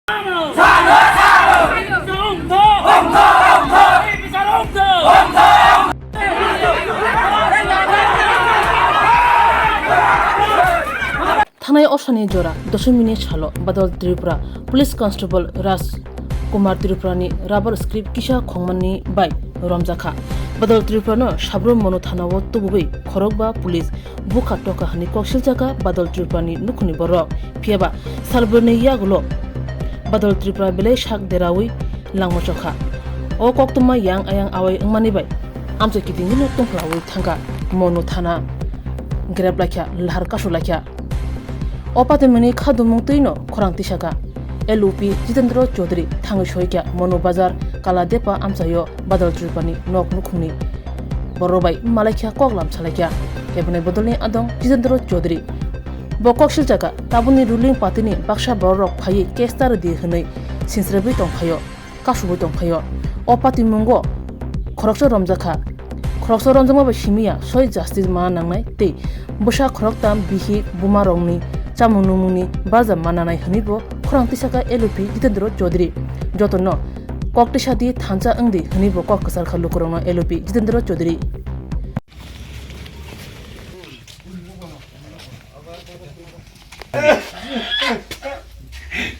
থানায় অশানি জোড়া 10 মিনিট ছালো বাদল ত্রিপুরা পুলিশ কনস্টেবল রাজ কুমার ত্রিপুরানি রাবার স্ক্রিপ্ট কিসা খংমাননি বাই রমজাখা বাদল ত্রিপুরাनो সাব্রম মনো থানাও তবুबै খরক বা পুলিশ বুখা টকা হানি কক্সিল জায়গা বাদল ত্রিপুরানি নুখুনি বরক ফিয়াবা সালবরনি ইয়াগুলো বাদল ত্রিপুরা বেলে শাক দেরাউই langmochokha o koktuma yang ayang awai ngmani bai amche kitingi no tongplawi thanga monu thana grab lakha lahar kasu lakha opate mani khadumung tuino khorang tisaka LOP Jitendra Chaudhary thangi soikya monu bazar kaladepa amchayo badal tripani nok nukhuni borobai malakha koklam chalakya ebne bodolni adong Jitendra Chaudhary bokoksil jaka tabuni ruling party ni baksha borok phai kestar di hnai sinsrebi tongphayo kasuboi tongphayo o party mungo khorokso romjama ba simia soi justice ma nangnai tei busa khorok tam bihi buma rongni chamunumuni baza mananai hnibo khorang tisaka LOP Jitendra Chaudhary jotono koktisa di thancha angdi hnibo kok kasar khalu korona LOP Jitendra Chaudhary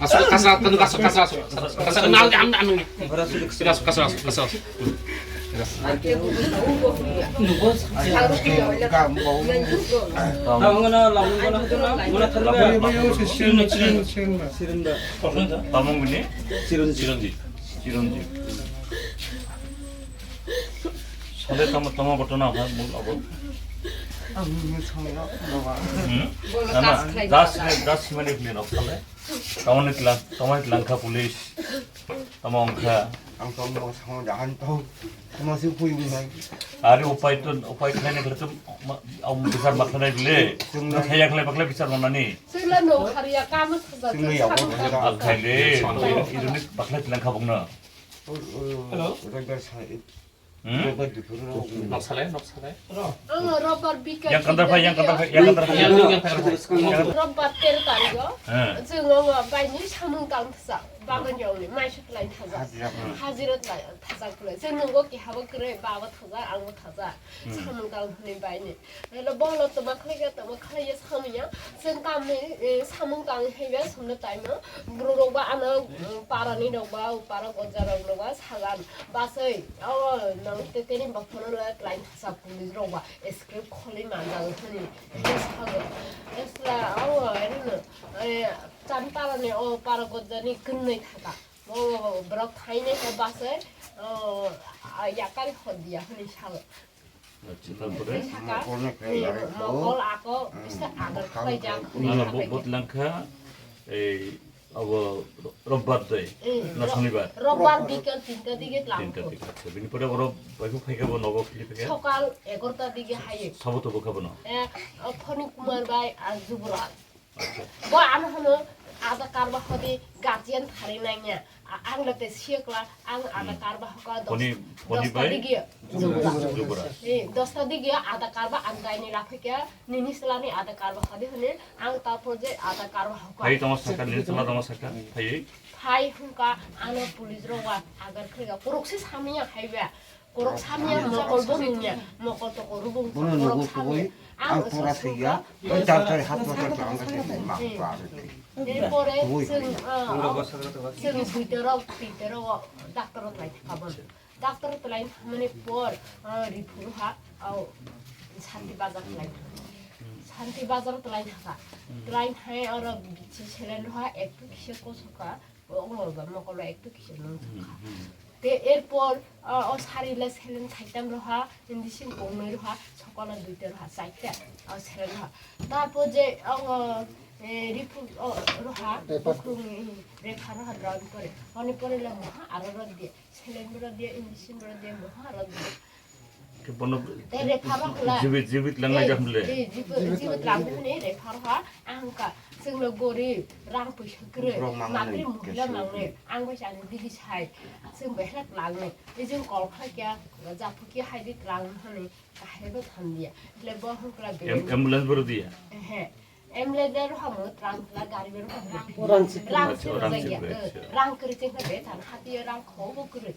Kasar kenal kasar. Taman langka polis, tamang ka. Ang tomong sama jahan tahu, masih puing lagi. Hari upai kaya ni kerja, am besar maklai dile. Kaya kaya maklai besar mana ni? Sila no hari ya kamu saja. Sila ya apa? Kaya le, itu ni maklai langka bungna. Hello. Orang dah saya. Robot di pura. Nok saleh. Robot bikin. Yang kantor. Robot terkarigo. Jangan apa ini samung kang thasa. Bagan jauhni, masih lain thasa. Hajirat lain thasa pula. Jangan gua kihaba kere bawa thasa, anggo thasa. Samung kang ni bayi. Lalu bola tu maklai ya samungnya. Jangan kami samung kang hebat sambil time. Berupa anak parani doba, para gojarang doba salam. Basai. Oh. Teteni bakpano la lain thasa pulis roba script kholi manjal thani esla aw erna chantara ne o para gojani kunnai thaka o brok thaine ka base yakari khodiya hani sal mokol ako bisa agar khai jang Bot langka, awo robot day, na shonibar. Robar bikel 3টা দিকে Tinta tiga. Bini pada orang bayu pakai bono nogo kili pakai. সকাল 11টা দিকে হাইয়ে Sabu tu buka bono. Phani Kumar বাই আর যুবরাজ বয় আন হলো আদা কারবা হদি গার্জিয়ান থারি নাইয়া আংলাতে সিকলা আং আদা কারবা হকা Poni bay. দিকে Jubura. 10টা দিকে আদা কারবা আঙ্গাইনি রাফিকা নিনিসলানি আদা কারবা হদি হনে আং তারপর যে আদা কারবা হকা Hai tamas saka, ni salah tamas saka. Hai. ফাই হুকা আনো পুলিশ রওয়া আগার খরিগা করকসি সামিয়া হাইবা korok samnya mokol bongnya mokol to korubung korok samnya ang pura siya. Cari hat motor lang kasi mak pare. এরপরে ভিতরে ডাক্তারত লাই থাকাবন ডাক্তারত লাই মানে পর রিফুরহা আও শান্তি বাজারত লাই থাকা লাই হাই আর বিচি ছেলেন হা একটু কিসে কোসকা ওলবা মকল একটু কিসে নন থাকা এরপর ও সারিলে ছেলেন খাইতাম রহা ইন্দিসিন গমই রহা সকালে 2টা রহা 4টা আর ছেলেন রহা তারপর যে রিপু রহা রেখা রহা ড্রয়িং করে অনেক পরে মহা আরো রদ দিয়ে ছেলেন দিয়ে ইন্দিসিন দিয়ে মহা আরো দিয়ে Bono রেখা রহা jibit lang na jamle. জীবিত রামধনে রেখা রহা আংকা जोंनो गरिब रां फैसा ग्रो माद्रि महिला मांनो आं बैसानो दिगि साइ जों बेहला लांनो जों कल खाया जाफुकी हाइदि लांनो हनै गाहेबो थान्दिया ले बहनक्रा बे Ambulance baru dia. हे एमलेदर हम ट्रांसला गाड़ी में रंग करे थे ना बेटा हाथी रंग खो वो करे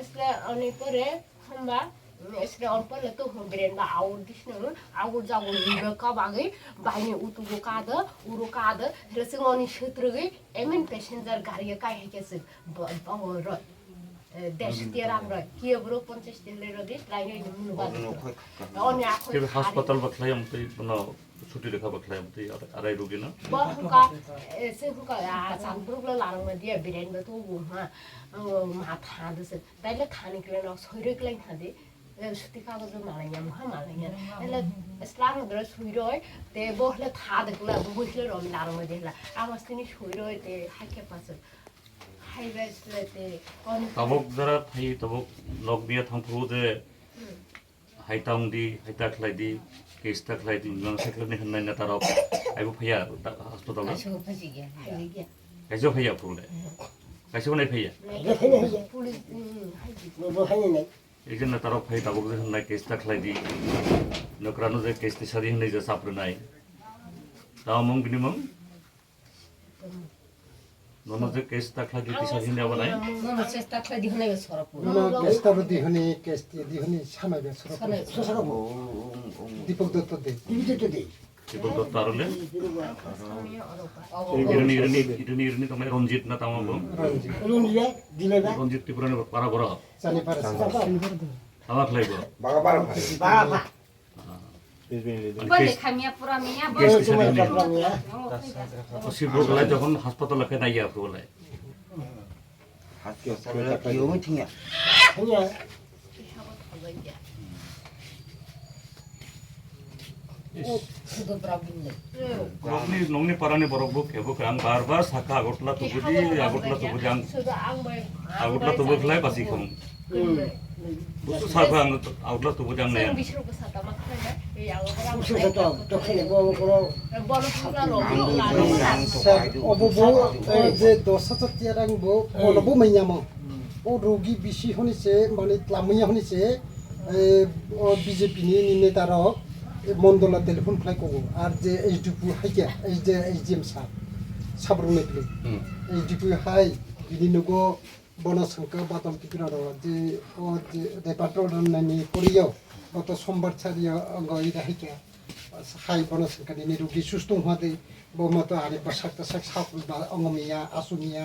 इसलिए अने परे हम बा इसलिए और पर तो हम ब्रेन बा आउट दिसनो आउट जागो लिबो का बागे बाइने उतुगो कादो उरो कादो रेसे अनि क्षेत्रगे एमएन पैसेंजर गाड़ी का है कैसे बावर देश तेराम र के ब्रो 50 दिन ले रदिस लाइने मुनु बा अनि आखो के हास्पाताल बखलाय हमतै बनो छुट्टी रेखा बखलाय हमतै आराय रोगी न बखुका से हुका सानब्रुगला लारङ दिया बिरेन तो गुमा मा थादस दाइले थाने के न सोइरेकलाय थादे सुतिकाको जो मालैया मुहा मालैया एला इस्लाम दर सुइरोय ते बोहले थादकला बुइले रम लारङ देला आमस्तिनि सुइरोय ते हाके पास हाइवेस्टले ते अन तबक जरा थाइ तबक लकबिया थांफु जे हाइतांदी हाइताखलायदी केस्ता खलायदी नन साइकेलनि होननाय ना ताराव आइबो फैया हस्पिटालाव गाइजो फैया फुले गाइजो नै फैया पुलिस एकजन ताराव फै तबक जे होननाय केस्ता खलायदी नक्रानो जे केस्ति सारि होननाय जे साप्रनाय ताव मं बिनिमं नन जे केस्ता खलायदी तिसारि होननाय बनाय 너무 চেষ্টা করে দিহনে সরপ কেস্তাবো দিহনি কেস্তি দিহনি সানাবে সরব দীপক দত্ত দে Sibuk dokter le. Irini tamai Ronjit na tamam bom. Ronjit tipurane para bora. জানি পারে Awak lagi bro. বলে খামিয়া পুরা মিয়া Sibuk lagi যখন হাসপাতাল লেখে নাই আপু বলে। 학교 살다 기억이 튕겨. শুধু প্রবলেম নেই Nongni parane borobuk hebuk ang barbar saka agotla tubuji ang agotla tubuk lai pasi kamu. Busu saka ang agotla tubuji ang naya. অববো যে 10,000 টিয়ারাং বো অলবো মাইয়ামো ও রোগী বেশি হনিছে মানে লামিয়া হনিছে বিজেপি নি নেতারক মন্ডলা টেলিফোন ফ্লাই করবো আর যে এইচডিপি হাইয়া এই যে এইচডিএম সাবরুং নেতলি এইচডিপি হাই বিদিনগো বনসংখ্যা বাতল টিকিরার যে ও যে ডিপার্টমেন্টনি করিয়াও গত সোমবার ছাড়িয়া অঙ্গ ইদা হাইয়া হাই বনসংখ্যানি রোগী সুস্থ হওয়াতে বমতো আরে বাসাকতা সাক সাকুল বা অঙ্গমিয়া আসুমিয়া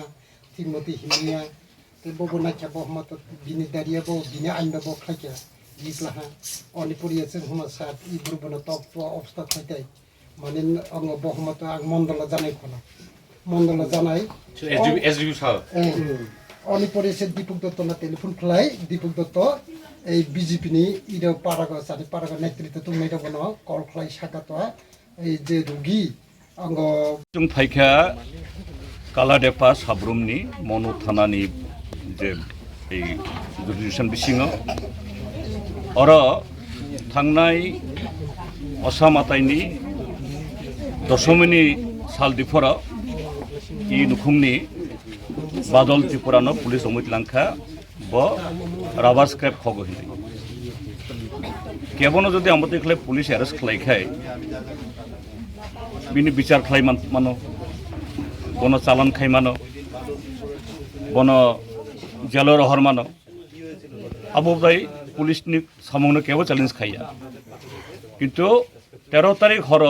তিমতি হিমিয়া তে ববো নাইকা বহমতো বিনি দাঁড়িয়ে বো বিনি আইনবা বো খাইয়া Islaha oni puriyasen huma sat ibrubana top obsta khaitai manin ang bohmata ang mondola janai khola mondola janai SDB sahab oni puriyasen dipuk dotto na telephone khlai dipuk dotto ei BJP ni ida paraga sari paraga netrito tu meida bono call khlai sakato ei je rogi ang Jung phaikha Kaladepa sabrumni monu thanani je ei jurisdiction bisingo Ora thangnai Osamaataini Dosomini sal difora I nukhumni Badal Tripurano police omit langkha bo rubber scrap khogo hini kebono jodi amate khle police arrest khlai khai bini bichar khlai mano bono chalan khai mano bono jalor hor mano abodai police নি সামনে কেবো challenge খাইয়া কিন্তু 13 তারিখ হর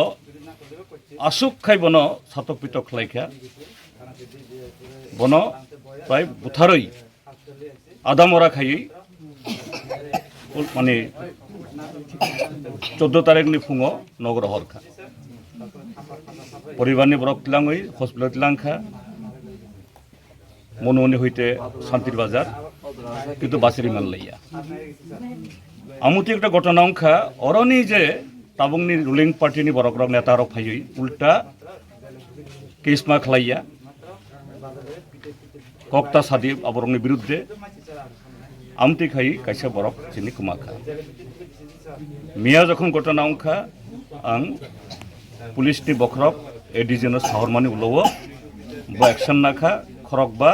আসুক খাই বন সাতক পিতক খাইখা বন প্রায় বুথারই আদা মরা খাই মানে 14 তারিখ নি ফুঙ নগর হরখা পরিবারনি বরক তিলাংই হসপিটাল তিলাংখা মনমনি হইতে শান্তির বাজার কিন্তু বাসেরি মান লইয়া আমুতি একটা ঘটনা অংখা অরনি যে তাবংনি রুলিং পার্টিনি বরকরক নেতারক ফাইই উল্টা কেসমা খাইয়া কক্তা সাদি আবরংনি বিরুদ্ধে আমতি খাই কাইসা বরক চিনি কুমাখা মিয়া যখন ঘটনা অংখা আং পুলিশনি বখরক এডিজেন শহরমানি উলও বা অ্যাকশন নাখা খরক বা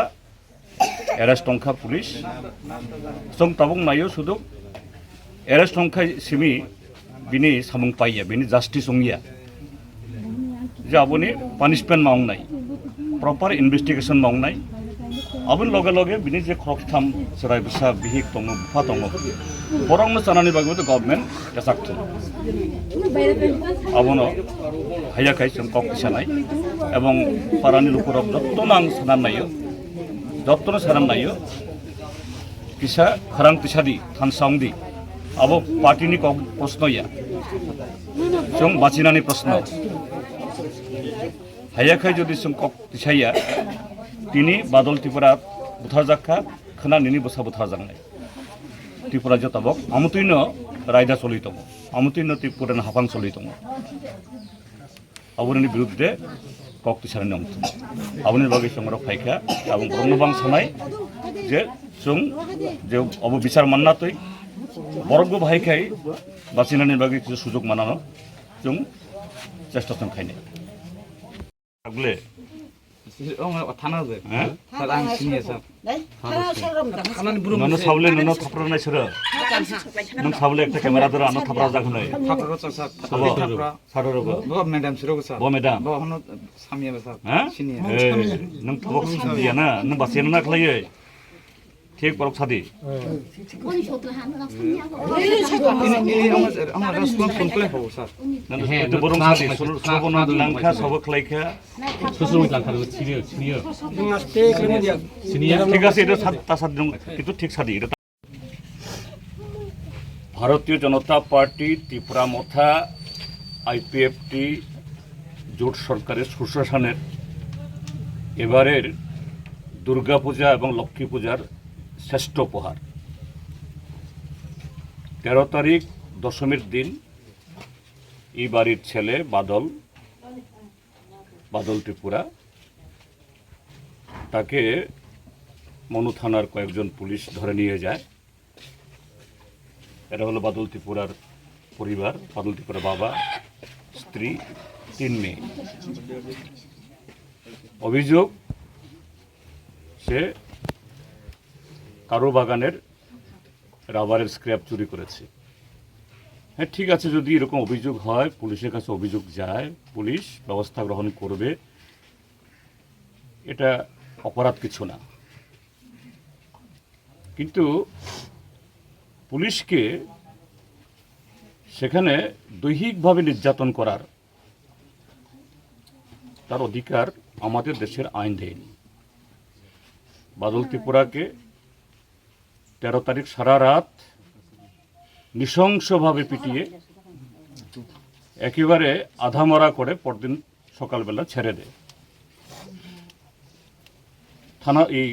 arrest tongkha police song tabung nayo sudu arrest tongkha simi bini samung paiya bini justice ongya जे आबोनि पानिशमेन्ट मावनाय प्रपार इनभेस्टिगेशन मावनाय आबोनि लगे लगे बिनि जे खरकथाम सोराय बिसा बिहिक दङ बुफा दङ बरंनो सानानि बागैबो गभर्नमेन्ट एसाक्थों आबोनो हायाखै जों कक सानाय एवं पारानि लुकुरब जत्तनो आं सानान नायो जत्तनो सानान नायो किसा खरां तिसादि थानसांदि आबो पार्टीनि कक प्रश्नया जों बाचिनानि प्रश्न हायाखै जुदि जों कक तिसाया तिनि बादल त्रिपुरा बुथारजाखा खोना निनि बसा बुथारजांनाय त्रिपुरा जताबक आमुतैनो रायदा चलि दङ आमुतैनो त्रिपुरानि हाफां चलि दङ आबोनि बिरुद्धे कक तिसारनि अंत आबोनि बागै संग्रा फायखा आबो ब्रह्मबां सानाय जे जों जे अब बिचार माननातै बरगबो बाहायखाय बाचिनानि बागै কিছু सुजुग मानानो जों চেষ্টা खायनो आगले थानाजों হ্যাঁ आं सिनिया सार नों सावले नों थाफ्रानाय सोरो नों सावले একটা ক্যামেরা ধরে আনো থাপরা জাগনে थाफाखौ सार সাররগো मेडाम सिरोगो सार মেডাম हनो सामिया सार হ্যাঁ सिनिया नों थबक सादिया ना नों बासेन ना खलायै ठीक बरक सादि आं रेस्पन्स फोनखौलाय हो सार नों बरक सादि सबनो लांखा सब खलायखा ঠিক আছে এটা সাতটা সাত জন কিন্তু ঠিক সাদি এটা ভারতীয় জনতা পার্টি ত্রিপুরা মথা আইপিএফটি জোট সরকারের সুশাসনের এবারের দুর্গাপূজা এবং লক্ষ্মী পূজার শ্রেষ্ঠ উপহার 13 তারিখ দশমীর দিন এই বাড়ির ছেলে বাদল ত্রিপুরা তাকে মনু থানার কয়েকজন পুলিশ ধরে নিয়ে যায় এরা হলো বাদল ত্রিপুরার পরিবার বাদল ত্রিপুরার বাবা স্ত্রী 3 মেয়ে অভিযোগ সে কারো বাগানের রাবারের স্ক্র্যাপ চুরি করেছে হ্যাঁ ঠিক আছে যদি এরকম অভিযোগ হয় পুলিশের কাছে অভিযোগ যায় পুলিশ ব্যবস্থা গ্রহণ করবে এটা অপরাধ কিছু না কিন্তু পুলিশকে সেখানে দৈহিকভাবে নির্যাতন করার তার অধিকার আমাদের দেশের আইন দেয়নি বাদল ত্রিপুরাকে 13 তারিখ সারা রাত নৃশংসভাবে পিটিয়ে একেবারে আধামরা করে পরদিন সকালবেলা ছেড়ে দেয় থানা এই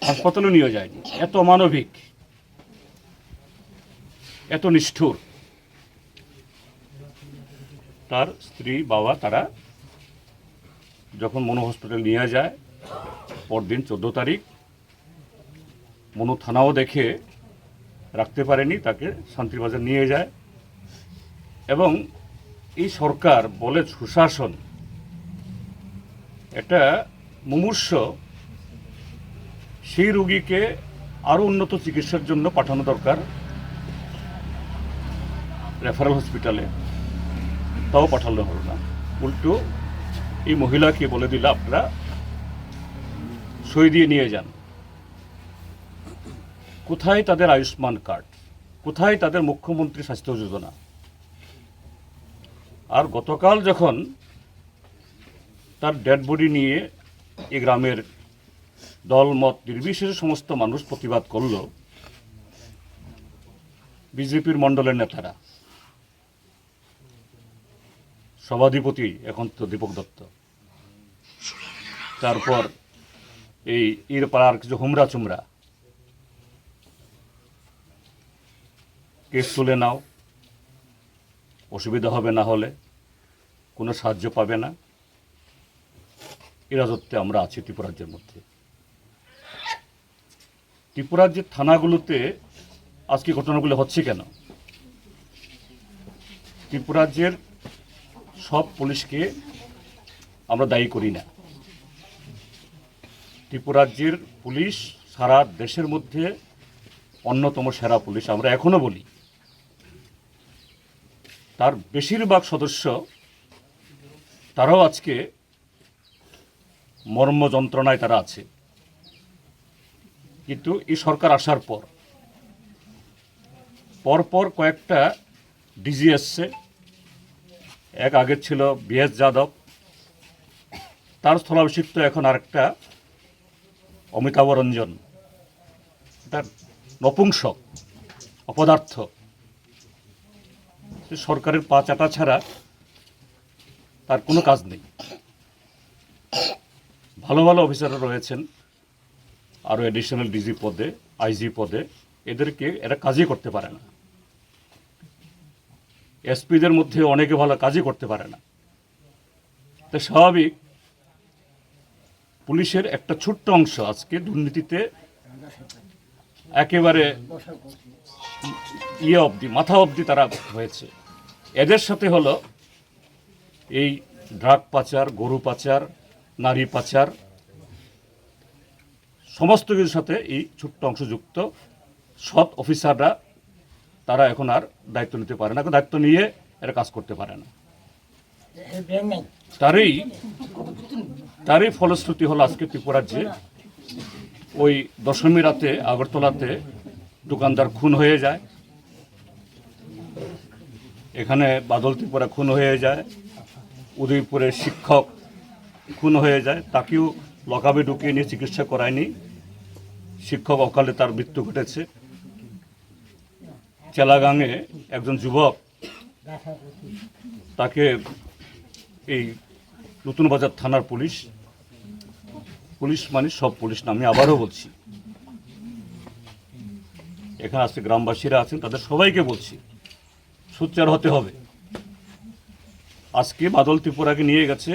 হাসপাতালে নিয়ে যায়নি এত মানবিক এত নিষ্ঠুর তার স্ত্রী বাবা তারা যখন মনো হসপিটাল নিয়ে যায় পরদিন 14 তারিখ মনো থানাও দেখে রাখতে পারেনি তাকে শান্তিবাজার নিয়ে যায় এবং এই সরকার বলে সুশাসন এটা মুমূর্ষ সেই রোগীকে আরও উন্নত চিকিৎসার জন্য পাঠানো দরকার রেফারেল হসপিটালে তাও পাঠানো হলো না উল্টো এই মহিলাকে বলে দিল আপনারা সই দিয়ে নিয়ে যান কোথায় তাদের আয়ুষ্মান কার্ড কোথায় তাদের মুখ্যমন্ত্রী স্বাস্থ্য যোজনা আর গতকাল যখন তার ডেড বডি নিয়ে এই গ্রামের দলমত নির্বিশেষে সমস্ত মানুষ প্রতিবাদ করল বিজেপির মণ্ডলের নেতারা সভাধিপতি এখন তো দীপক দত্ত তারপর এই এর পাড়ার কিছু হুমরা চুমরা কেস তুলে নাও অসুবিধা হবে না হলে কোনো সাহায্য পাবে না এই রাজত্বে আমরা আছি ত্রিপুরা রাজ্যের মধ্যে ত্রিপুরা রাজ্যের থানাগুলোতে আজকে ঘটনাগুলো হচ্ছে কেন ত্রিপুরা রাজ্যের সব পুলিশকে আমরা দায়ী করি না ত্রিপুরা রাজ্যের পুলিশ সারা দেশের মধ্যে অন্যতম সেরা পুলিশ আমরা এখনো বলি তার বেশিরভাগ সদস্য তারাও আজকে মর্ম যন্ত্রণায় তারা আছে। কিন্তু এই সরকার আসার পর কয়েকটা ডিজি এসছে। এক আগে ছিল বিএস যাদব, তার স্থলাভিষিক্ত এখন আরেকটা অমিতাভ রঞ্জন, তার নপুংসক অপদার্থ। সরকারের পা চাটা ছাড়া তার কোনো কাজ নেই। ভালো ভালো অফিসাররা রয়েছেন আরও অ্যাডিশনাল ডিজি পদে, আইজি পদে, এদেরকে এরা কাজই করতে পারে না। এসপিদের মধ্যে অনেকে ভালো কাজই করতে পারে না। তো স্বাভাবিক পুলিশের একটা ছোট্ট অংশ আজকে দুর্নীতিতে একেবারে মাথা অবধি তারা হয়েছে। এদের সাথে হলো এই ড্রাগ পাচার, গরু পাচার, নারী পাচার, সমস্ত কিছুর সাথে এই ছোট্ট অংশ যুক্ত। সৎ অফিসাররা তারা এখন আর দায়িত্ব নিতে পারে না, দায়িত্ব নিয়ে এরা কাজ করতে পারে না। তারই ফলশ্রুতি হলো আজকে ত্রিপুরার যে ওই দশমী রাতে আগরতলাতে দোকানদার খুন হয়ে যায়, এখানে বাদল ত্রিপুরা খুন হয়ে যায়, উদয়পুরের শিক্ষক খুন হয়ে যায়, তাকেও লকআপে ঢুকিয়ে নিয়ে চিকিৎসা করায়নি, শিক্ষক অকালে তার মৃত্যু ঘটেছে। চেলাগাঙে একজন যুবক, তাকে এই নতুন বাজার থানার পুলিশ মানে সব পুলিশ না, আমি আবারও বলছি, এখানে আজকে গ্রামবাসীরা আছেন, তাদের সবাইকে বলছি সোচ্চার হতে হবে। আজকে বাদল ত্রিপুরাকে নিয়ে গেছে,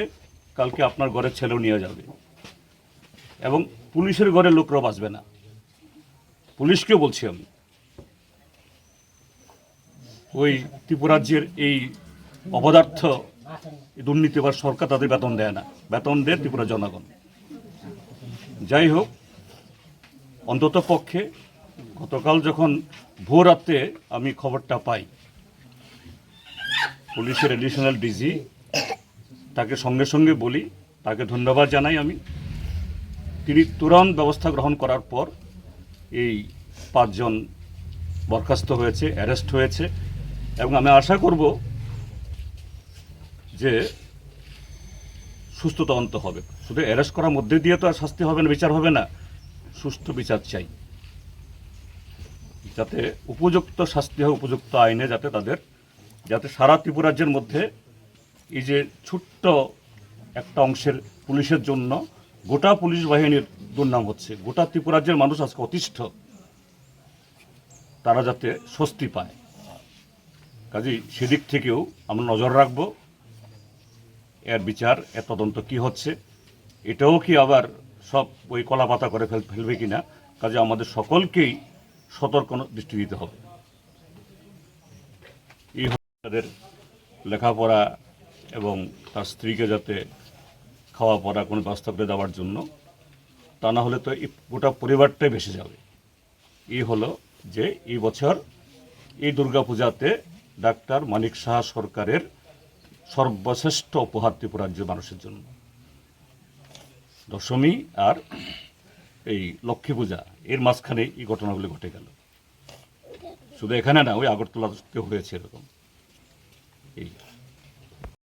কালকে আপনার ঘরের ছেলেও নিয়ে যাবে, এবং পুলিশের ঘরে লোকরাও বাঁচবে না। পুলিশকেও বলছি আমি, ওই ত্রিপুরাজ্যের এই অপদার্থ দুর্নীতিবাজ সরকার তাদের বেতন দেয় না, বেতন দেয় ত্রিপুরা জনগণ। যাই হোক, অন্তত পক্ষে গতকাল যখন ভোর রাতে আমি খবরটা পাই, পুলিশের অ্যাডিশনাল ডিজি, তাকে সঙ্গে সঙ্গে বলি, তাকে ধন্যবাদ জানাই আমি। তিনি তুরন্ত ব্যবস্থা গ্রহণ করার পর এই 5 জন বরখাস্ত হয়েছে, অ্যারেস্ট হয়েছে, এবং আমি আশা করব যে সুস্থ তদন্ত হবে। শুধু অ্যারেস্ট করার মধ্যে দিয়ে তো আর শাস্তি হবে না, বিচার হবে না, সুষ্ঠু বিচার চাই, যাতে উপযুক্ত শাস্তি হয়, উপযুক্ত আইনে, যাতে সারা ত্রিপুরাজ্যের মধ্যে এই যে ছোট্ট একটা অংশের পুলিশের জন্য গোটা পুলিশ বাহিনীর দুর্নাম হচ্ছে, গোটা ত্রিপুরাজ্যের মানুষ আজকে অতিষ্ঠ, তারা যাতে স্বস্তি পায়। কাজেই সেদিক থেকেও আমরা নজর রাখবো, এর বিচার, এর তদন্ত কি হচ্ছে, এটাও কি আবার সব ওই কলা পাতা করে ফেলবে কিনা। কাজে আমাদের সকলকেই সতর্ক দৃষ্টি দিতে হবে। এই তাদের লেখাপড়া এবং তার স্ত্রীকে যাতে খাওয়া পড়া কোনো ব্যবস্থা করে দেওয়ার জন্য, তা না হলে তো এই গোটা পরিবারটাই ভেসে যাবে। এই হলো যে এই বছর এই দুর্গাপূজাতে ডাক্তার মানিক সাহা সরকারের সর্বশ্রেষ্ঠ উপহার ত্রিপুরাজ্য মানুষের জন্য। দশমী আর এই লক্ষ্মী পূজা, এর মাঝখানে এই ঘটনাগুলি ঘটে গেল। শুধু এখানে না, ওই আগরতলাতে হয়েছে এরকম। এই